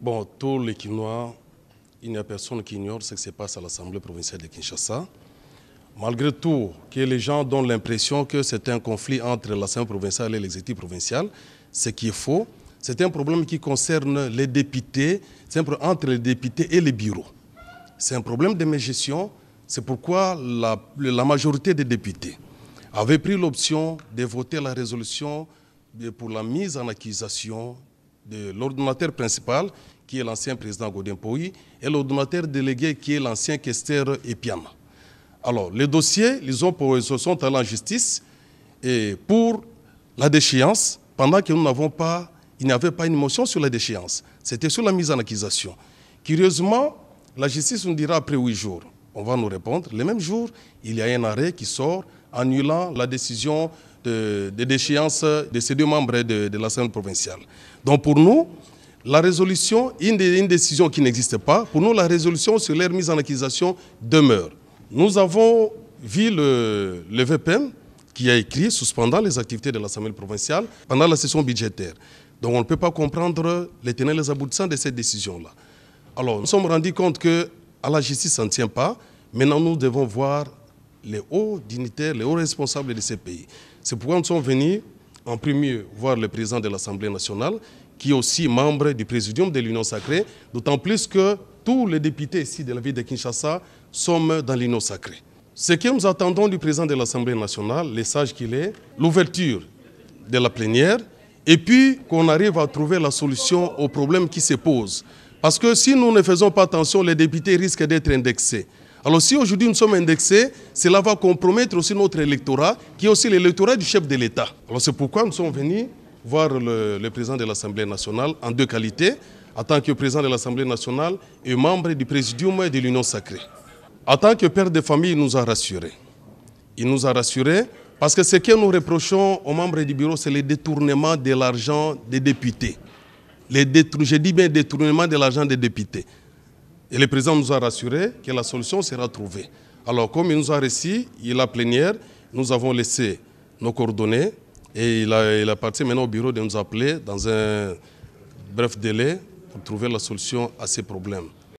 Bon, tous les Kinois, il n'y a personne qui ignore ce qui se passe à l'Assemblée provinciale de Kinshasa. Malgré tout, que les gens donnent l'impression que c'est un conflit entre l'Assemblée provinciale et l'exécutif provincial, ce qui est faux. C'est un problème qui concerne les députés, c'est un problème entre les députés et les bureaux. C'est un problème de gestion, c'est pourquoi la majorité des députés avait pris l'option de voter la résolution pour la mise en accusation de l'ordonnateur principal, qui est l'ancien président Godin Poyi, et l'ordonnateur délégué, qui est l'ancien questeur Epiana. Alors, les dossiers, ils sont allés en justice et pour la déchéance, pendant que nous n'avons pas, il n'y avait pas une motion sur la déchéance. C'était sur la mise en accusation. Curieusement, la justice nous dira après 8 jours. On va nous répondre. Le même jour, il y a un arrêt qui sort annulant la décision de déchéance de ces deux membres de l'Assemblée provinciale. Donc pour nous, la résolution, une décision qui n'existe pas, pour nous la résolution sur leur mise en accusation demeure. Nous avons vu le VPN qui a écrit suspendant les activités de l'Assemblée provinciale pendant la session budgétaire. Donc on ne peut pas comprendre les tenants et les aboutissants de cette décision-là. Alors nous sommes rendus compte qu'à la justice, ça ne tient pas. Maintenant, nous devons voir les hauts dignitaires, les hauts responsables de ces pays. C'est pourquoi nous sommes venus en premier voir le président de l'Assemblée nationale, qui est aussi membre du présidium de l'Union sacrée, d'autant plus que tous les députés ici de la ville de Kinshasa sont dans l'Union sacrée. Ce que nous attendons du président de l'Assemblée nationale, les sages qu'il est, l'ouverture de la plénière, et puis qu'on arrive à trouver la solution aux problèmes qui se posent. Parce que si nous ne faisons pas attention, les députés risquent d'être indexés. Alors si aujourd'hui nous sommes indexés, cela va compromettre aussi notre électorat, qui est aussi l'électorat du chef de l'État. Alors c'est pourquoi nous sommes venus voir le président de l'Assemblée nationale en deux qualités, en tant que président de l'Assemblée nationale et membre du présidium de l'Union sacrée. En tant que père de famille, il nous a rassurés. Il nous a rassurés parce que ce que nous reprochons aux membres du bureau, c'est le détournement de l'argent des députés. Je dis bien détournement de l'argent des députés. Et le président nous a rassuré que la solution sera trouvée. Alors, comme il nous a reçus, il a plénière, nous avons laissé nos coordonnées et il a parti maintenant au bureau de nous appeler dans un bref délai pour trouver la solution à ces problèmes.